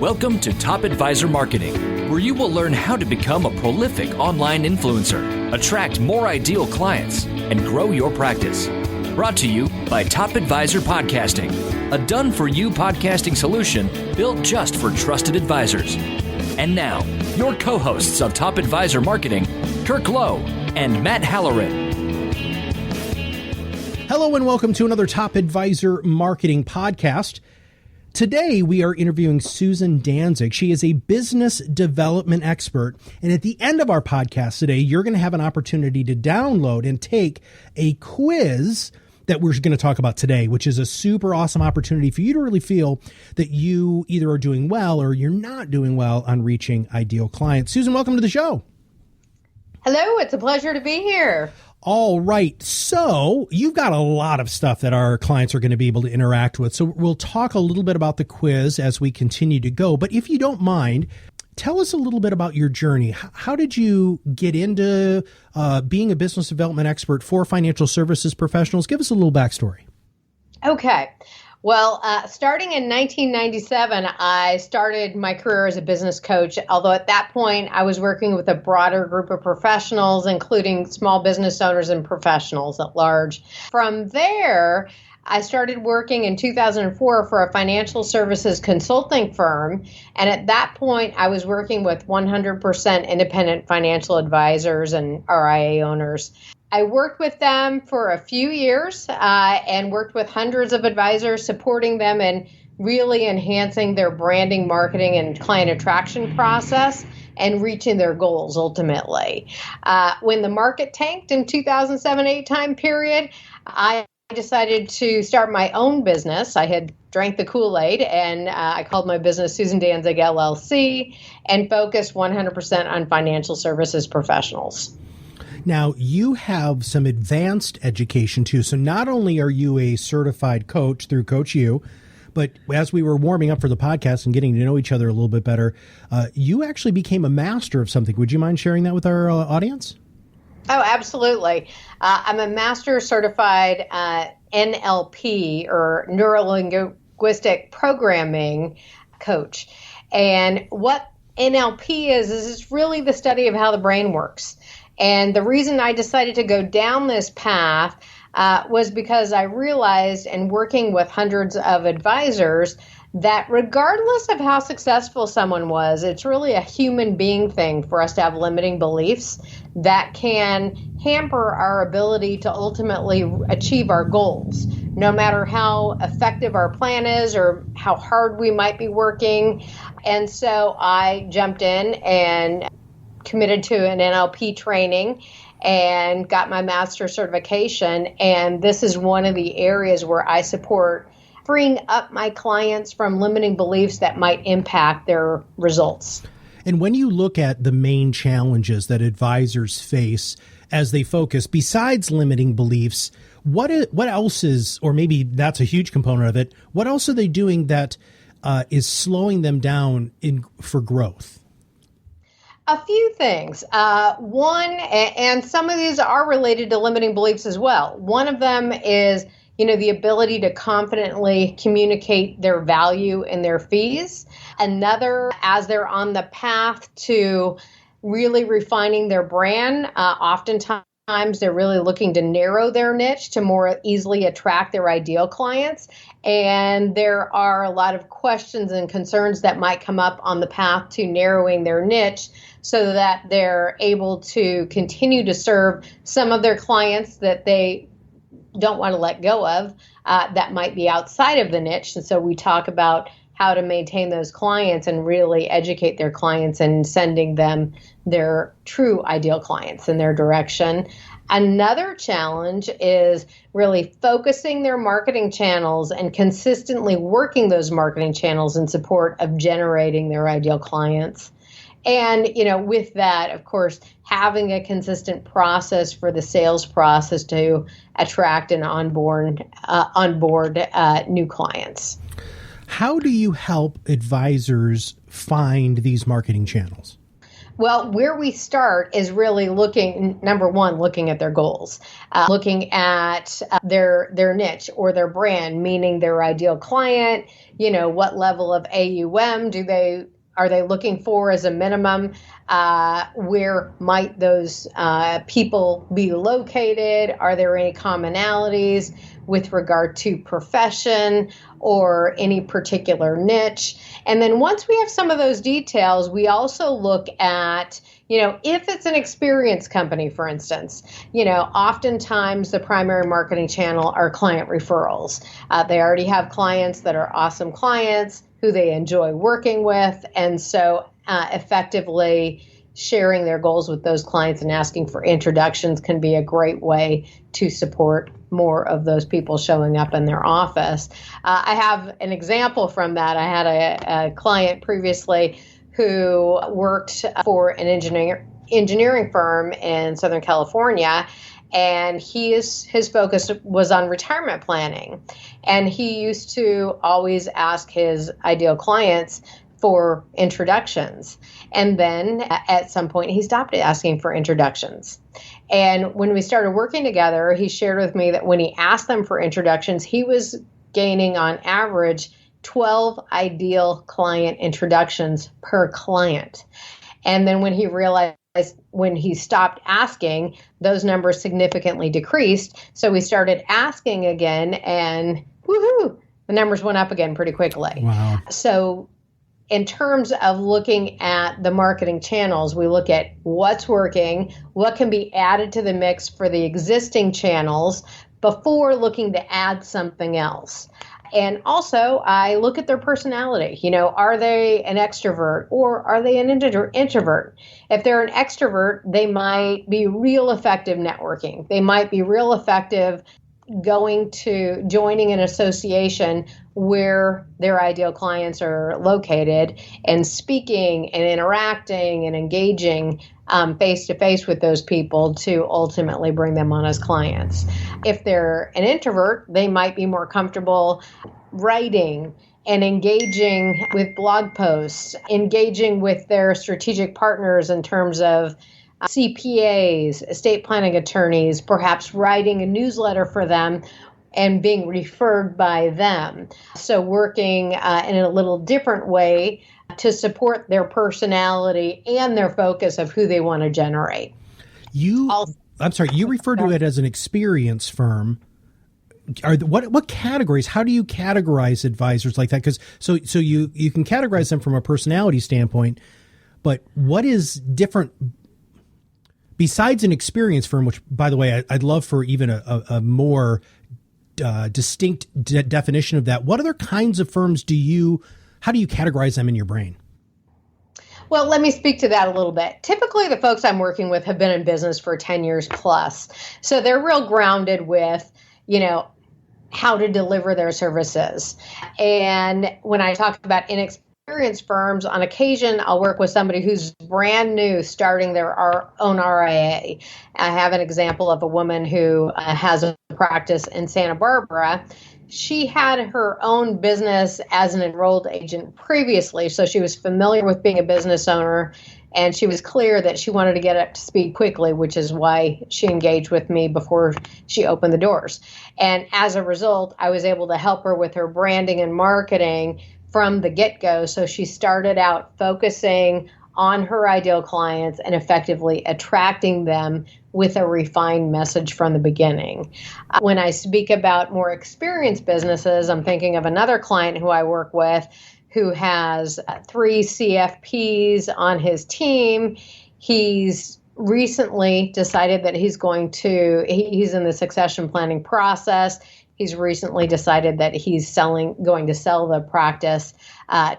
Welcome to Top Advisor Marketing, where you will learn how to become a prolific online influencer, attract more ideal clients, and grow your practice. Brought to you by Top Advisor Podcasting, a done-for-you podcasting solution built just for trusted advisors. And now, your co-hosts of Top Advisor Marketing, Kirk Lowe and Matt Halloran. Hello and welcome to another Top Advisor Marketing podcast. Today, we are interviewing Susan Danzig. She is a business development expert. And at the end of our podcast today, you're going to have an opportunity to download and take a quiz that we're going to talk about today, which is a super awesome opportunity for you to really feel that you either are doing well or you're not doing well on reaching ideal clients. Susan, welcome to the show. Hello, it's a pleasure to be here. All right. So you've got a lot of stuff that our clients are going to be able to interact with. So we'll talk a little bit about the quiz as we continue to go. But if you don't mind, tell us a little bit about your journey. How did you get into being a business development expert for financial services professionals? Give us a little backstory. Okay. Well, starting in 1997, I started my career as a business coach, although at that point I was working with a broader group of professionals, including small business owners and professionals at large. From there, I started working in 2004 for a financial services consulting firm. And at that point, I was working with 100% independent financial advisors and RIA owners. I worked with them for a few years and worked with hundreds of advisors, supporting them in really enhancing their branding, marketing, and client attraction process and reaching their goals ultimately. When the market tanked in 2007-8 time period, I decided to start my own business. I had drank the Kool-Aid and I called my business Susan Danzig LLC and focused 100% on financial services professionals. Now, you have some advanced education too. So not only are you a certified coach through Coach U, but as we were warming up for the podcast and getting to know each other a little bit better, you actually became a master of something. Would you mind sharing that with our audience? Oh, absolutely. I'm a master certified NLP or neuro-linguistic programming coach. And what NLP is it's really the study of how the brain works. And the reason I decided to go down this path was because I realized in working with hundreds of advisors that regardless of how successful someone was, it's really a human being thing for us to have limiting beliefs that can hamper our ability to ultimately achieve our goals, no matter how effective our plan is or how hard we might be working. And so I jumped in and committed to an NLP training and got my master certification. And this is one of the areas where I support freeing up my clients from limiting beliefs that might impact their results. And when you look at the main challenges that advisors face as they focus, besides limiting beliefs, what else is, or maybe that's a huge component of it, what else are they doing that is slowing them down for growth? A few things. One, and some of these are related to limiting beliefs as well. One of them is, the ability to confidently communicate their value and their fees. Another, as they're on the path to really refining their brand, oftentimes they're really looking to narrow their niche to more easily attract their ideal clients. And there are a lot of questions and concerns that might come up on the path to narrowing their niche so that they're able to continue to serve some of their clients that they don't want to let go of that might be outside of the niche. And so we talk about how to maintain those clients and really educate their clients and sending them their true ideal clients in their direction. Another challenge is really focusing their marketing channels and consistently working those marketing channels in support of generating their ideal clients. And, with that, of course, having a consistent process for the sales process to attract and onboard new clients. How do you help advisors find these marketing channels? Well, where we start is really looking, number one, looking at their goals, looking at their niche or their brand, meaning their ideal client. What level of AUM are they looking for as a minimum? Where might those people be located? Are there any commonalities with regard to profession or any particular niche? And then once we have some of those details, we also look at, if it's an experience company, for instance, oftentimes the primary marketing channel are client referrals. They already have clients that are awesome clients who they enjoy working with. And so effectively sharing their goals with those clients and asking for introductions can be a great way to support more of those people showing up in their office. I have an example from that. I had a client previously who worked for an engineering firm in Southern California, and his focus was on retirement planning. And he used to always ask his ideal clients for introductions. And then at some point, he stopped asking for introductions. And when we started working together, he shared with me that when he asked them for introductions, he was gaining on average 12 ideal client introductions per client. And then when he realized when he stopped asking, those numbers significantly decreased. So we started asking again, and woohoo, the numbers went up again pretty quickly. Wow. So in terms of looking at the marketing channels, we look at what's working, what can be added to the mix for the existing channels before looking to add something else. And also, I look at their personality. Are they an extrovert or are they an introvert? If they're an extrovert, they might be real effective networking. They might be real effective joining an association where their ideal clients are located and speaking and interacting and engaging face to face with those people to ultimately bring them on as clients. If they're an introvert, they might be more comfortable writing and engaging with blog posts, engaging with their strategic partners in terms of CPAs, estate planning attorneys, perhaps writing a newsletter for them and being referred by them. So working in a little different way to support their personality and their focus of who they want to generate. You refer to it as an experience firm. What categories? How do you categorize advisors like that? Because so you can categorize them from a personality standpoint, but what is different besides an experience firm? Which, by the way, I'd love for even a more distinct definition of that. What other kinds of firms how do you categorize them in your brain? Well, let me speak to that a little bit. Typically, the folks I'm working with have been in business for 10 years plus. So they're real grounded with, how to deliver their services. And when I talk about inexperienced firms, on occasion, I'll work with somebody who's brand new starting their own RIA. I have an example of a woman who has a practice in Santa Barbara. She had her own business as an enrolled agent previously, so she was familiar with being a business owner, and she was clear that she wanted to get up to speed quickly, which is why she engaged with me before she opened the doors. And as a result, I was able to help her with her branding and marketing from the get-go. So she started out focusing on her ideal clients and effectively attracting them with a refined message from the beginning. When I speak about more experienced businesses, I'm thinking of another client who I work with who has 3 CFPs on his team. He's recently decided that he's in the succession planning process. He's recently decided that he's going to sell the practice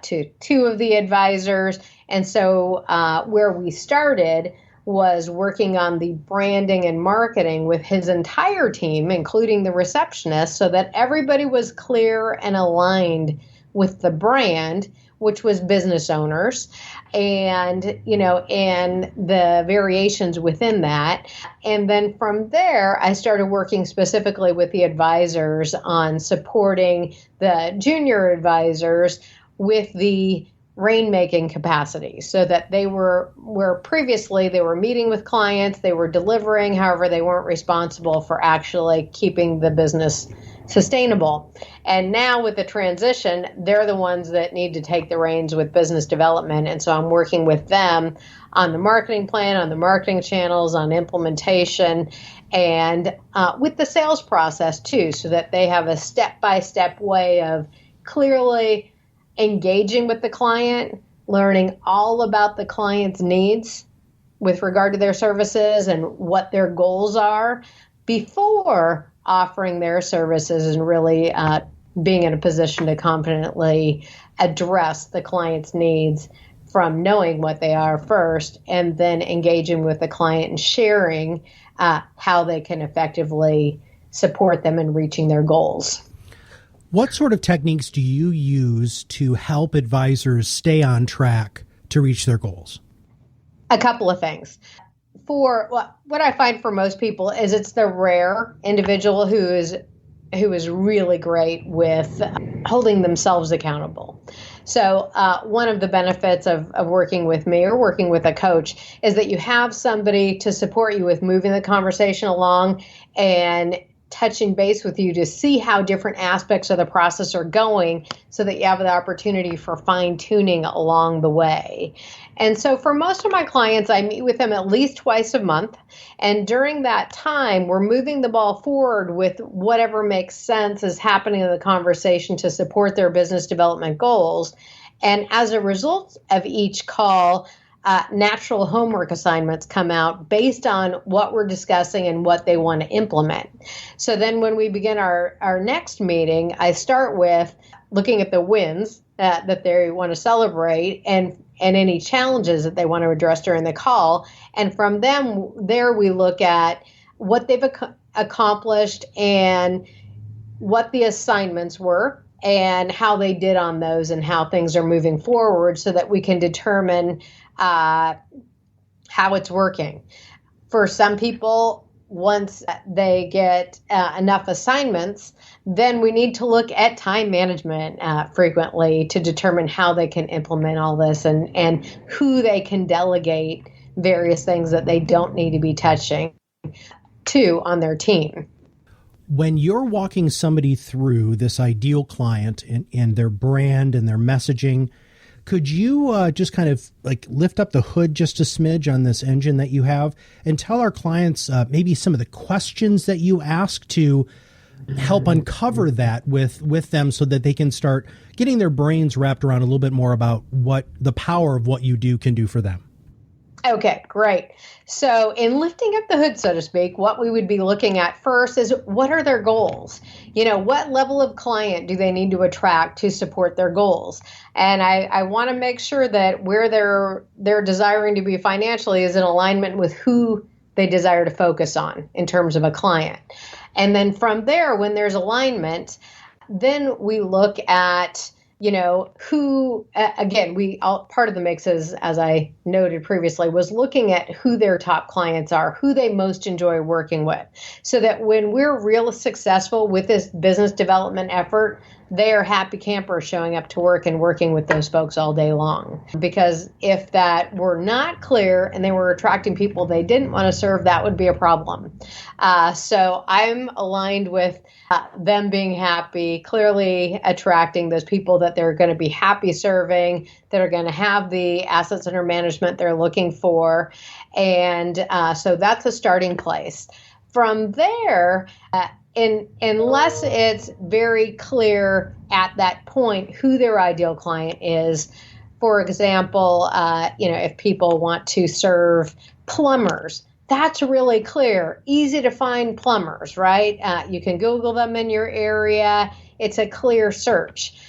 to 2 of the advisors. And so where we started was working on the branding and marketing with his entire team, including the receptionist, so that everybody was clear and aligned with the brand, which was business owners, and the variations within that. And then from there, I started working specifically with the advisors on supporting the junior advisors with the rainmaking capacity, so that they were where previously they were meeting with clients, they were delivering, however, they weren't responsible for actually keeping the business sustainable. And now with the transition, they're the ones that need to take the reins with business development. And so I'm working with them on the marketing plan, on the marketing channels, on implementation, and with the sales process too, so that they have a step-by-step way of clearly engaging with the client, learning all about the client's needs with regard to their services and what their goals are before offering their services, and really being in a position to confidently address the client's needs from knowing what they are first, and then engaging with the client and sharing how they can effectively support them in reaching their goals. What sort of techniques do you use to help advisors stay on track to reach their goals? A couple of things. For what I find for most people is it's the rare individual who is really great with holding themselves accountable. So one of the benefits of working with me or working with a coach is that you have somebody to support you with moving the conversation along and touching base with you to see how different aspects of the process are going, so that you have the opportunity for fine-tuning along the way. And so for most of my clients, I meet with them at least twice a month. And during that time, we're moving the ball forward with whatever makes sense is happening in the conversation to support their business development goals. And as a result of each call, natural homework assignments come out based on what we're discussing and what they want to implement. So then when we begin our next meeting, I start with looking at the wins that they want to celebrate and any challenges that they want to address during the call. And from there we look at what they've accomplished and what the assignments were and how they did on those and how things are moving forward, so that we can determine how it's working. For some people, once they get enough assignments, then we need to look at time management frequently to determine how they can implement all this and who they can delegate various things that they don't need to be touching to on their team. When you're walking somebody through this ideal client and their brand and their messaging, could you just kind of like lift up the hood just a smidge on this engine that you have and tell our clients maybe some of the questions that you ask to help uncover that with them, so that they can start getting their brains wrapped around a little bit more about what the power of what you do can do for them? Okay, great. So in lifting up the hood, so to speak, what we would be looking at first is, what are their goals? What level of client do they need to attract to support their goals? And I want to make sure that where they're desiring to be financially is in alignment with who they desire to focus on in terms of a client. And then from there, when there's alignment, then we look at who, again, part of the mix is, as I noted previously, was looking at who their top clients are, who they most enjoy working with, so that when we're real successful with this business development effort, they are happy campers showing up to work and working with those folks all day long. Because if that were not clear and they were attracting people they didn't want to serve, that would be a problem. So I'm aligned with them being happy, clearly attracting those people that they're going to be happy serving, that are going to have the assets under management they're looking for. And so that's a starting place. From there, unless it's very clear at that point who their ideal client is, for example, if people want to serve plumbers, that's really clear, easy to find plumbers, right? You can Google them in your area. It's a clear search.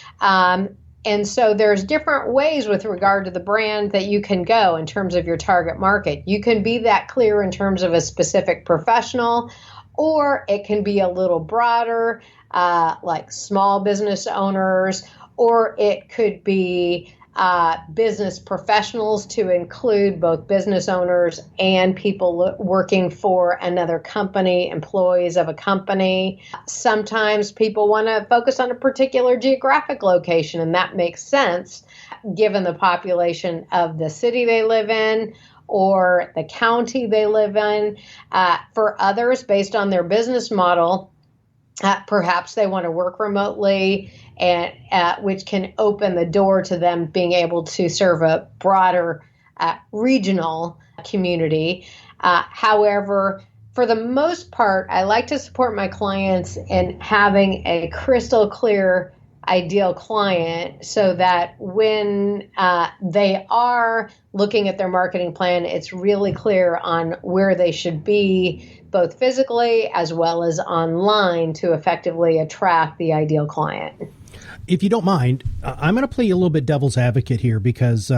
And so there's different ways with regard to the brand that you can go in terms of your target market. You can be that clear in terms of a specific professional, or it can be a little broader, like small business owners, or it could be business professionals to include both business owners and people working for another company, employees of a company. Sometimes people want to focus on a particular geographic location, and that makes sense given the population of the city they live in or the county they live in. For others, based on their business model, perhaps they want to work remotely, and which can open the door to them being able to serve a broader regional community. However, for the most part, I like to support my clients in having a crystal clear ideal client so that when they are looking at their marketing plan, it's really clear on where they should be, both physically as well as online, to effectively attract the ideal client. If you don't mind, I'm going to play a little bit devil's advocate here because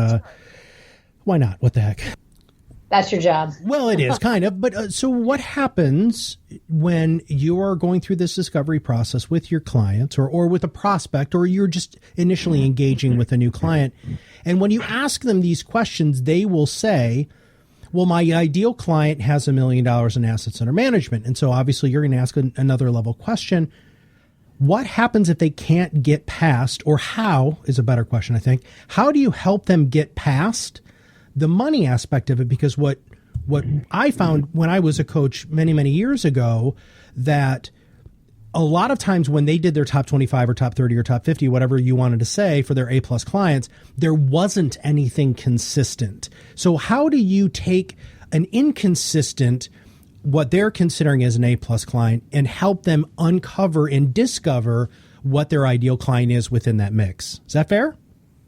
why not? What the heck? That's your job. Well, it is kind of. But so what happens when you're going through this discovery process with your clients or with a prospect, or you're just initially engaging with a new client? And when you ask them these questions, they will say, well, my ideal client has $1 million in assets under management. And so obviously you're going to ask another level question. What happens if they can't get past, or how is a better question, I think. How do you help them get past the money aspect of it? Because what I found when I was a coach many, many years ago, that a lot of times when they did their top 25 or top 30 or top 50, whatever you wanted to say, for their A-plus clients, there wasn't anything consistent. So how do you take an inconsistent, what they're considering as an A-plus client, and help them uncover and discover what their ideal client is within that mix? Is that fair?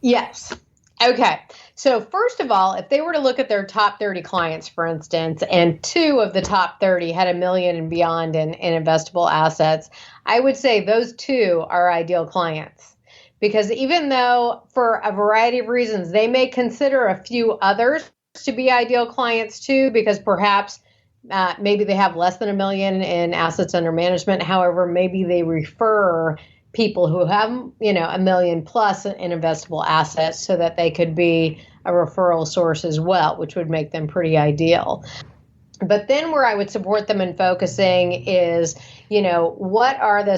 Yes. Okay. So first of all, if they were to look at their top 30 clients, for instance, and 2 of the top 30 had $1 million and beyond in investable assets, I would say those 2 are ideal clients. Because even though for a variety of reasons, they may consider a few others to be ideal clients too, because perhaps maybe they have less than $1 million in assets under management. However, maybe they refer people who have, $1 million plus in investable assets so that they could be a referral source as well, which would make them pretty ideal. But then where I would support them in focusing is, what are the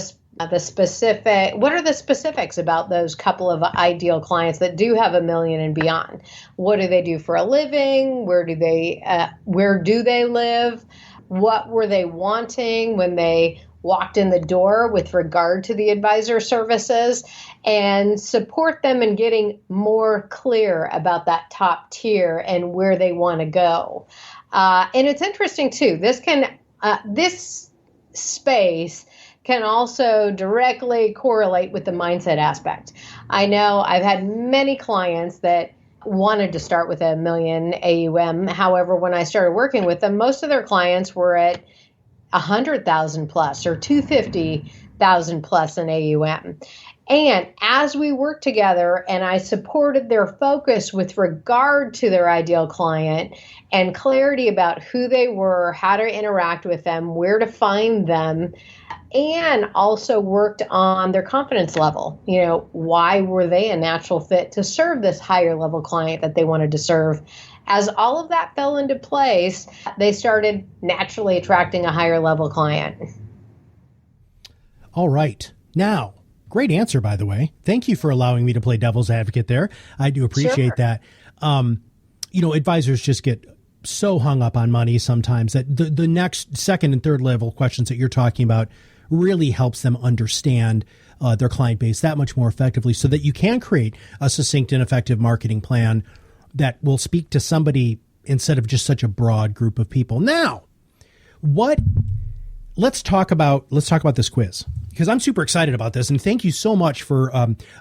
specifics about those couple of ideal clients that do have $1 million and beyond? What do they do for a living? Where do they live? What were they wanting when they walked in the door with regard to the advisor services, and support them in getting more clear about that top tier and where they want to go. And it's interesting too, this space can also directly correlate with the mindset aspect. I know I've had many clients that wanted to start with $1 million AUM. However, when I started working with them, most of their clients were at 100,000 plus or 250,000 plus in AUM. And as we worked together and I supported their focus with regard to their ideal client and clarity about who they were, how to interact with them, where to find them, and also worked on their confidence level. Why were they a natural fit to serve this higher level client that they wanted to serve? As all of that fell into place, they started naturally attracting a higher level client. All right. Now, great answer, by the way. Thank you for allowing me to play devil's advocate there. I do appreciate that. Advisors just get so hung up on money sometimes that the next second and third level questions that you're talking about really helps them understand their client base that much more effectively so that you can create a succinct and effective marketing plan that will speak to somebody instead of just such a broad group of people. Now, let's talk about this quiz, because I'm super excited about this. And thank you so much for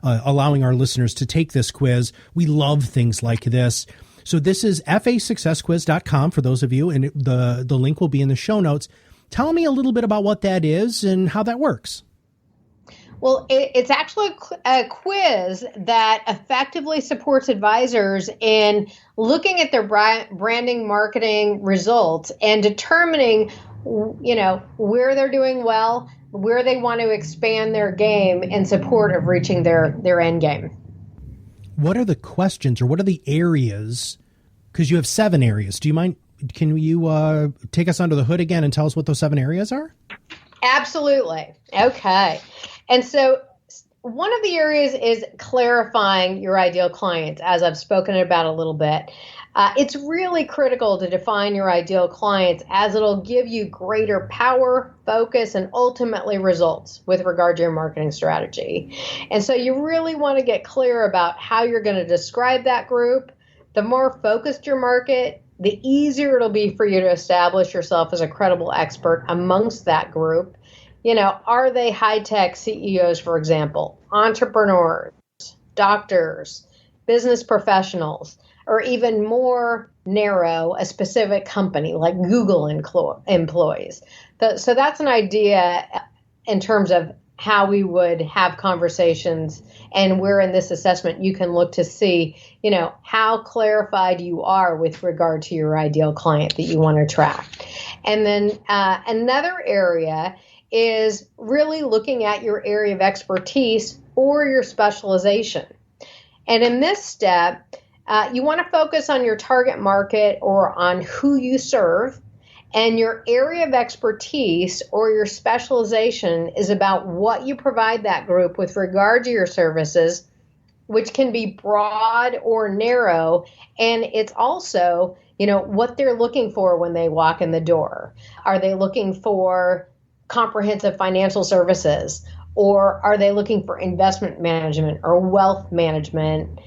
allowing our listeners to take this quiz. We love things like this. So this is FASuccessquiz.com for those of you, and the link will be in the show notes. Tell me a little bit about what that is and how that works. Well, it's actually a quiz that effectively supports advisors in looking at their branding, marketing results and determining, where they're doing well, where they want to expand their game in support of reaching their end game. what are the questions or what are the areas? Because you have 7 areas. Do you mind? Can you take us under the hood again and tell us what those 7 areas are? Absolutely. Okay. And so one of the areas is clarifying your ideal client, as I've spoken about a little bit. It's really critical to define your ideal clients, as it'll give you greater power, focus, and ultimately results with regard to your marketing strategy. And so you really want to get clear about how you're going to describe that group. The more focused your market, the easier it'll be for you to establish yourself as a credible expert amongst that group. You know, are they high-tech CEOs, for example, entrepreneurs, doctors, business professionals, or even more narrow, a specific company like Google employees? So that's an idea in terms of how we would have conversations, and where in this assessment you can look to see, you know, how clarified you are with regard to your ideal client that you want to attract. And then another area is really looking at your area of expertise or your specialization. And in this step, you want to focus on your target market or on who you serve. And your area of expertise or your specialization is about what you provide that group with regard to your services, which can be broad or narrow. And it's also, you know, what they're looking for when they walk in the door. Are they looking for comprehensive financial services, or are they looking for investment management or wealth management?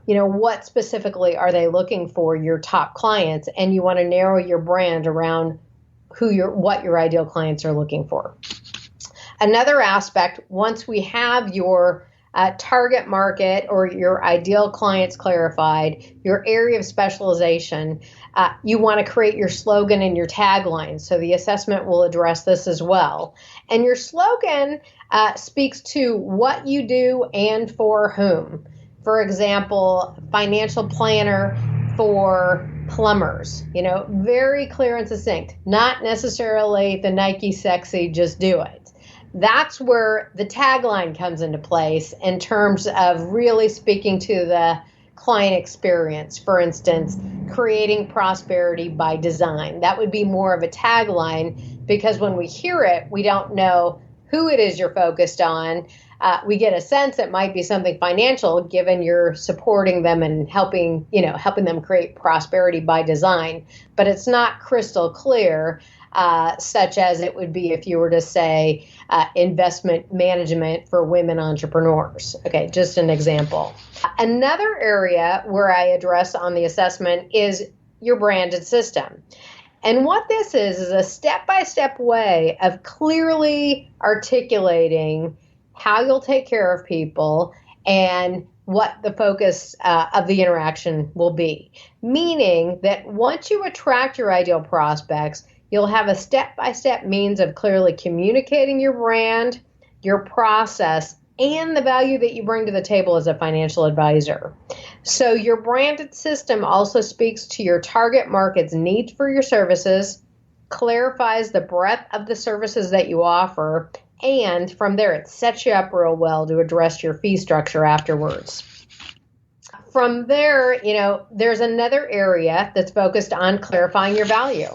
You know, what specifically are they looking for your top clients? And you want to narrow your brand around what your ideal clients are looking for. Another aspect, once we have your target market or your ideal clients clarified, your area of specialization, you want to create your slogan and your tagline. So the assessment will address this as well. And your slogan speaks to what you do and for whom. For example, financial planner for plumbers, you know, very clear and succinct, not necessarily the Nike sexy, just do it. That's where the tagline comes into place in terms of really speaking to the client experience. For instance, creating prosperity by design. That would be more of a tagline, because when we hear it, we don't know who it is you're focused on. We get a sense it might be something financial, given you're supporting them and helping them create prosperity by design. But it's not crystal clear, such as it would be if you were to say investment management for women entrepreneurs. Okay, just an example. Another area where I address on the assessment is your branded system. And what this is a step-by-step way of clearly articulating how you'll take care of people and what the focus of the interaction will be. Meaning that once you attract your ideal prospects, you'll have a step-by-step means of clearly communicating your brand, your process, and the value that you bring to the table as a financial advisor. So your branded system also speaks to your target market's needs for your services, clarifies the breadth of the services that you offer, and from there it sets you up real well to address your fee structure afterwards. From there, you know, there's another area that's focused on clarifying your value,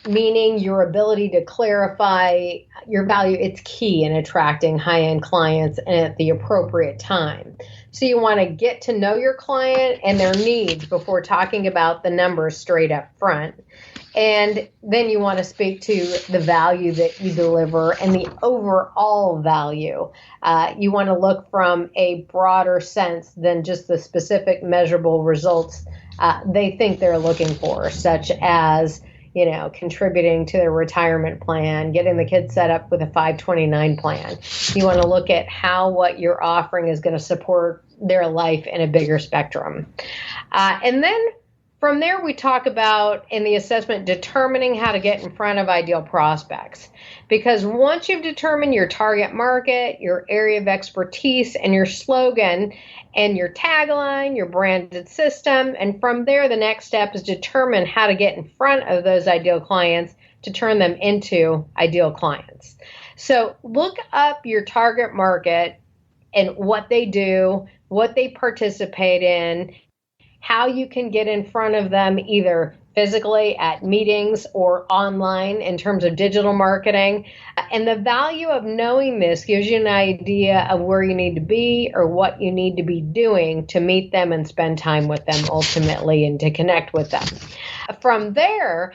meaning your ability to clarify your value. It's key in attracting high-end clients and at the appropriate time. So you want to get to know your client and their needs before talking about the numbers straight up front. And then you want to speak to the value that you deliver and the overall value. You want to look from a broader sense than just the specific measurable results they think they're looking for, such as, you know, contributing to their retirement plan, getting the kids set up with a 529 plan. You want to look at how what you're offering is going to support their life in a bigger spectrum. And then from there, we talk about, in the assessment, determining how to get in front of ideal prospects. Because once you've determined your target market, your area of expertise, and your slogan, and your tagline, your branded system, and from there, the next step is determine how to get in front of those ideal clients to turn them into ideal clients. So look up your target market and what they do, what they participate in, how you can get in front of them either physically at meetings or online in terms of digital marketing. And the value of knowing this gives you an idea of where you need to be or what you need to be doing to meet them and spend time with them ultimately and to connect with them. From there,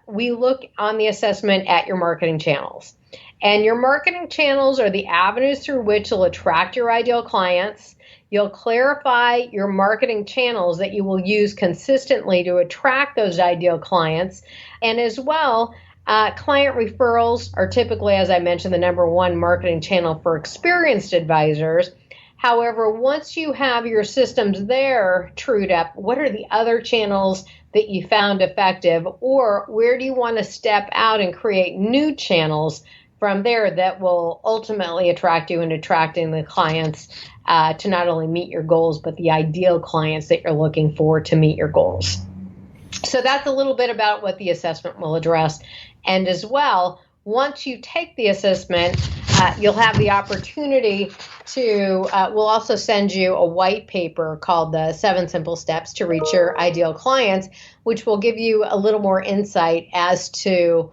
we look on the assessment at your marketing channels. And your marketing channels are the avenues through which you'll attract your ideal clients. You'll clarify your marketing channels that you will use consistently to attract those ideal clients. And as well, client referrals are typically, as I mentioned, the number one marketing channel for experienced advisors. However, once you have your systems there trued up, what are the other channels that you found effective? Or where do you want to step out and create new channels from there that will ultimately attract you and attracting the clients to not only meet your goals, but the ideal clients that you're looking for to meet your goals. So that's a little bit about what the assessment will address. And as well, once you take the assessment, you'll have the opportunity to, we'll also send you a white paper called the 7 Simple Steps to Reach Your Ideal Clients, which will give you a little more insight as to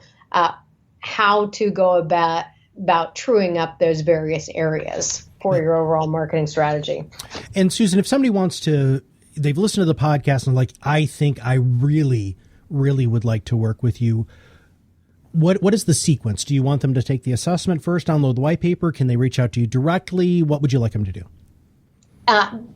how to go about truing up those various areas for your overall marketing strategy. And Susan, if somebody wants to, they've listened to the podcast and like, I think I really, really would like to work with you. What is the sequence? Do you want them to take the assessment first, download the white paper? Can they reach out to you directly? What would you like them to do?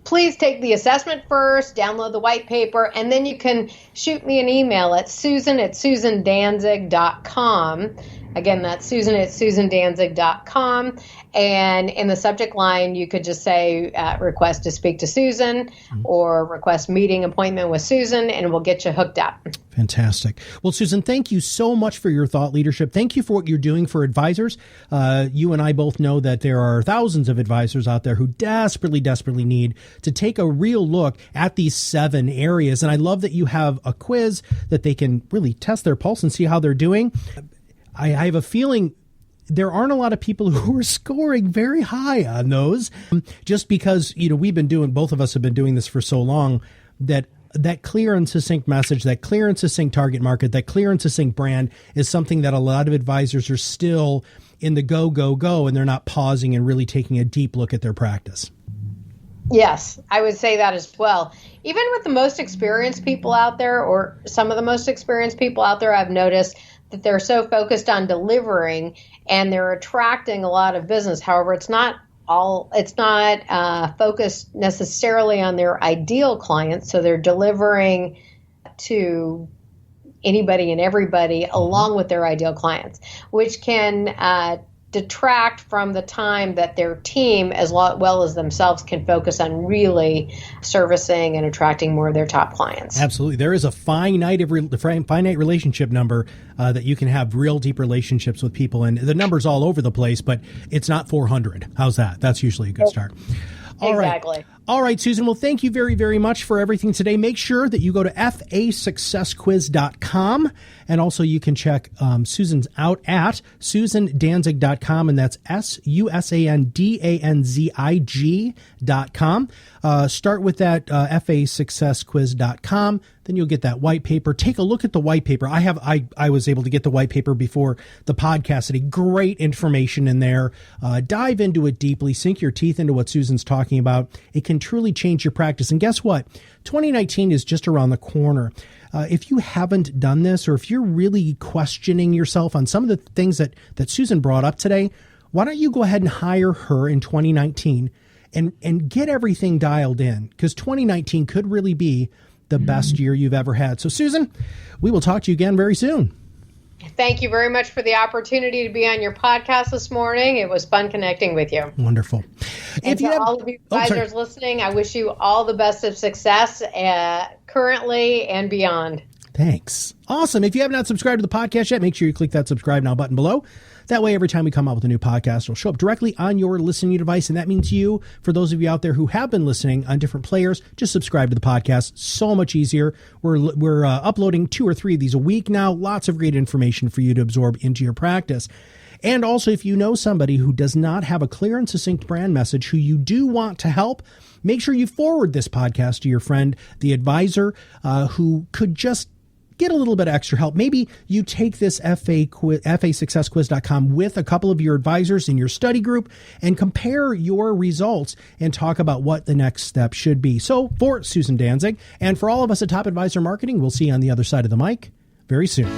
Please take the assessment first, download the white paper, and then you can shoot me an email at susan@susandanzig.com. Again, that's susan@susandanzig.com. And in the subject line, you could just say request to speak to Susan or request meeting appointment with Susan, and we'll get you hooked up. Fantastic. Well, Susan, thank you so much for your thought leadership. Thank you for what you're doing for advisors. You and I both know that there are thousands of advisors out there who desperately, desperately need to take a real look at these 7 areas. And I love that you have a quiz that they can really test their pulse and see how they're doing. I have a feeling there aren't a lot of people who are scoring very high on those just because, both of us have been doing this for so long that clear and succinct message, that clear and succinct target market, that clear and succinct brand is something that a lot of advisors are still in the go, and they're not pausing and really taking a deep look at their practice. Yes, I would say that as well. Even with the most experienced people out there, or some of the most experienced people out there, I've noticed that they're so focused on delivering and they're attracting a lot of business. However, it's not focused necessarily on their ideal clients. So they're delivering to anybody and everybody along with their ideal clients, which can detract from the time that their team, as well as themselves, can focus on really servicing and attracting more of their top clients. Absolutely. There is a finite relationship number that you can have real deep relationships with people. And the number's all over the place, but it's not 400. How's that? That's usually a good start. Exactly. All right, Susan. Well, thank you very, very much for everything today. Make sure that you go to FASuccessquiz.com. And also you can check Susan's out at susandanzig.com. And that's SUSANDANZIG.com. Start with that FASuccessquiz.com. Then you'll get that white paper. Take a look at the white paper. I was able to get the white paper before the podcast today. Great information in there. Dive into it deeply. Sink your teeth into what Susan's talking about. It can truly change your practice. And guess what? 2019 is just around the corner. If you haven't done this, or if you're really questioning yourself on some of the things that Susan brought up today, why don't you go ahead and hire her in 2019 and get everything dialed in? Because 2019 could really be the best year you've ever had. So, Susan, we will talk to you again very soon. Thank you very much for the opportunity to be on your podcast this morning. It was fun connecting with you. Wonderful. And all of you advisors listening, I wish you all the best of success currently and beyond. Thanks. Awesome. If you have not subscribed to the podcast yet, make sure you click that subscribe now button below. That way, every time we come out with a new podcast, it'll show up directly on your listening device. And that means for those of you out there who have been listening on different players, just subscribe to the podcast. So much easier. We're uploading 2 or 3 of these a week now. Lots of great information for you to absorb into your practice. And also, if you know somebody who does not have a clear and succinct brand message who you do want to help, make sure you forward this podcast to your friend, the advisor, who could just get a little bit of extra help. Maybe you take this FASuccessquiz.com with a couple of your advisors in your study group and compare your results and talk about what the next step should be. So for Susan Danzig and for all of us at Top Advisor Marketing, we'll see you on the other side of the mic very soon.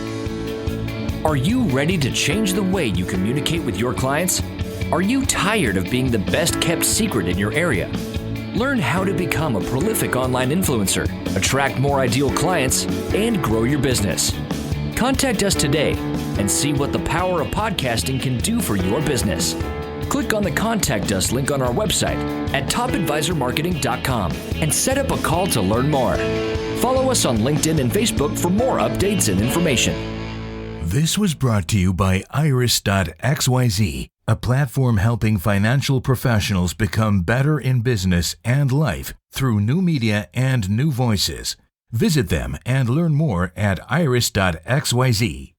Are you ready to change the way you communicate with your clients? Are you tired of being the best kept secret in your area? Learn how to become a prolific online influencer, attract more ideal clients, and grow your business. Contact us today and see what the power of podcasting can do for your business. Click on the Contact Us link on our website at topadvisormarketing.com and set up a call to learn more. Follow us on LinkedIn and Facebook for more updates and information. This was brought to you by Iris.xyz, a platform helping financial professionals become better in business and life through new media and new voices. Visit them and learn more at iris.xyz.